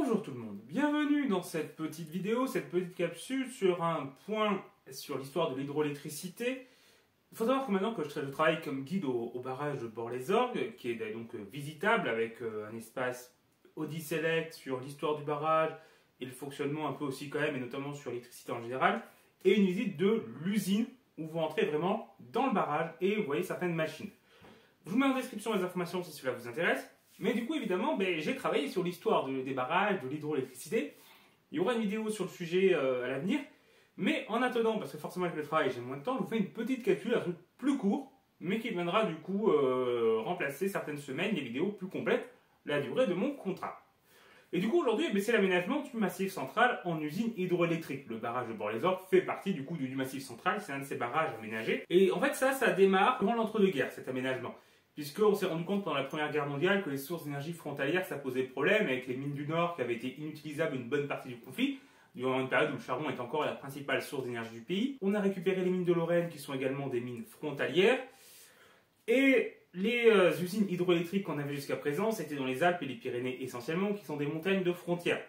Bonjour tout le monde, bienvenue dans cette petite vidéo, cette petite capsule sur un point sur l'histoire de l'hydroélectricité. Il faut savoir que maintenant que je travaille comme guide au barrage de Bord-les-Orgues, qui est donc visitable avec un espace Audi Select sur l'histoire du barrage et le fonctionnement un peu aussi quand même, et notamment sur l'électricité en général, et une visite de l'usine où vous entrez vraiment dans le barrage et vous voyez certaines machines. Je vous mets en description les informations si cela vous intéresse. Mais du coup, évidemment, j'ai travaillé sur l'histoire des barrages, de l'hydroélectricité. Il y aura une vidéo sur le sujet à l'avenir. Mais en attendant, parce que forcément avec le travail, j'ai moins de temps, je vous fais une petite calcul, un truc plus court, mais qui viendra du coup remplacer certaines semaines, des vidéos plus complètes, la durée de mon contrat. Et du coup, aujourd'hui, c'est l'aménagement du massif central en usine hydroélectrique. Le barrage de Bord-les-Orgues fait partie du coup du massif central, c'est un de ces barrages aménagés. Et en fait, ça démarre durant l'entre-deux-guerres, cet aménagement. Puisqu'on s'est rendu compte pendant la Première Guerre mondiale que les sources d'énergie frontalières, ça posait problème, avec les mines du Nord qui avaient été inutilisables une bonne partie du conflit, durant une période où le charbon est encore la principale source d'énergie du pays. On a récupéré les mines de Lorraine, qui sont également des mines frontalières, et les usines hydroélectriques qu'on avait jusqu'à présent, c'était dans les Alpes et les Pyrénées essentiellement, qui sont des montagnes de frontières.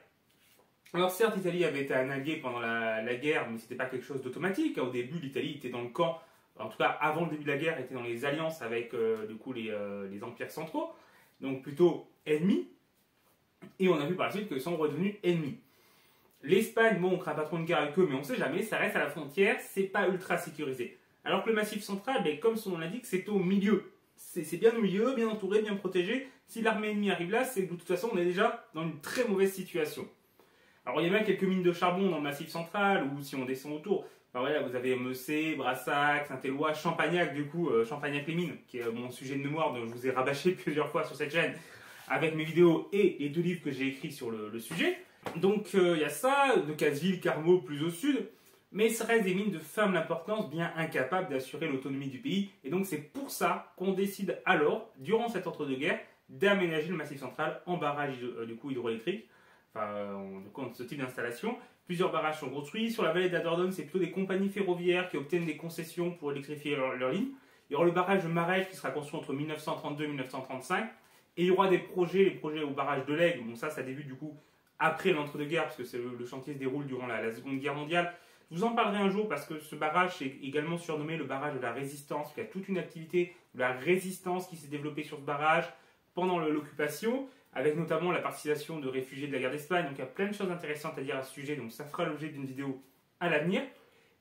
Alors certes, l'Italie avait été un allié pendant la guerre, mais c'était pas quelque chose d'automatique. Au début, l'Italie était dans le camp, en tout cas avant le début de la guerre, était dans les alliances avec du coup les empires centraux, donc plutôt ennemis. Et on a vu par la suite qu'ils sont redevenus ennemis. L'Espagne, bon, on ne craint pas trop une guerre avec eux, mais on ne sait jamais, ça reste à la frontière, c'est pas ultra sécurisé. Alors que le massif central, comme son nom l'indique, c'est au milieu. C'est bien au milieu, bien entouré, bien protégé. Si l'armée ennemie arrive là, c'est que de toute façon, on est déjà dans une très mauvaise situation. Alors il y a même quelques mines de charbon dans le massif central, ou si on descend autour, enfin, voilà, vous avez Messé, Brassac, Saint-Éloi, Champagnac, du coup, Champagnac-les-Mines, qui est mon sujet de mémoire dont je vous ai rabâché plusieurs fois sur cette chaîne, avec mes vidéos et les 2 livres que j'ai écrits sur le sujet. Donc il y a ça, de Casseville, Carmaux, plus au sud, mais ça reste des mines de faible importance, bien incapables d'assurer l'autonomie du pays, et donc c'est pour ça qu'on décide alors, durant cette entre-deux-guerres, d'aménager le massif central en barrage du coup hydroélectrique. Enfin, ce type d'installation. Plusieurs barrages sont construits. Sur la vallée de la Dordogne, c'est plutôt des compagnies ferroviaires qui obtiennent des concessions pour électrifier leurs lignes. Il y aura le barrage de Marèche qui sera construit entre 1932 et 1935. Et il y aura les projets au barrage de l'Aigle. Bon, ça débute du coup après l'entre-deux-guerres, parce que le chantier se déroule durant la Seconde Guerre mondiale. Je vous en parlerai un jour parce que ce barrage est également surnommé le barrage de la Résistance. Il y a toute une activité de la résistance qui s'est développée sur ce barrage pendant l'occupation, avec notamment la participation de réfugiés de la guerre d'Espagne. Donc il y a plein de choses intéressantes à dire à ce sujet, donc ça fera l'objet d'une vidéo à l'avenir.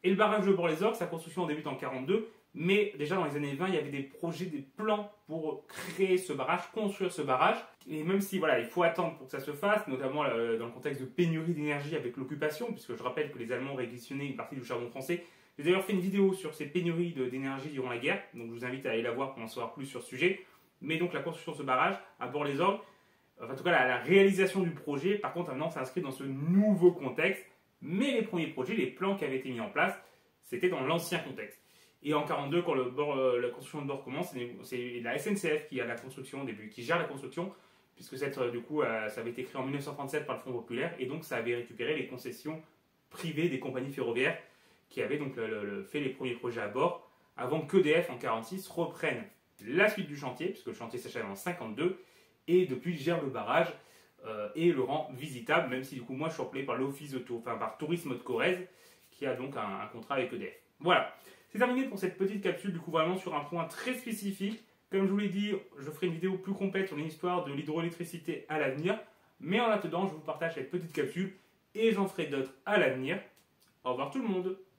Et le barrage de Bord-les-Orgues, sa construction débute en 1942, mais déjà dans les années 20, il y avait des projets, des plans pour créer ce barrage, construire ce barrage. Et même si voilà, il faut attendre pour que ça se fasse, notamment dans le contexte de pénurie d'énergie avec l'occupation, puisque je rappelle que les Allemands réquisitionnaient une partie du charbon français. J'ai d'ailleurs fait une vidéo sur ces pénuries d'énergie durant la guerre, donc je vous invite à aller la voir pour en savoir plus sur ce sujet. Mais donc la construction de ce barrage à Bord-les-Orgues, enfin, en tout cas la réalisation du projet, par contre maintenant s'inscrit dans ce nouveau contexte, mais les premiers projets, les plans qui avaient été mis en place, c'était dans l'ancien contexte. Et en 1942, quand la construction de bord commence, c'est la SNCF qui a la construction au début, qui gère la construction, puisque du coup, ça avait été créé en 1937 par le Front Populaire, et donc ça avait récupéré les concessions privées des compagnies ferroviaires qui avaient donc fait les premiers projets à bord, avant qu'EDF en 1946 reprenne la suite du chantier, puisque le chantier s'achève en 1952, et depuis gère le barrage et le rend visitable, même si du coup moi je suis appelé par l'office par Tourisme de Corrèze, qui a donc un contrat avec EDF. Voilà, c'est terminé pour cette petite capsule, du coup vraiment sur un point très spécifique. Comme je vous l'ai dit, je ferai une vidéo plus complète sur l'histoire de l'hydroélectricité à l'avenir, mais en attendant, je vous partage cette petite capsule, et j'en ferai d'autres à l'avenir. Au revoir tout le monde.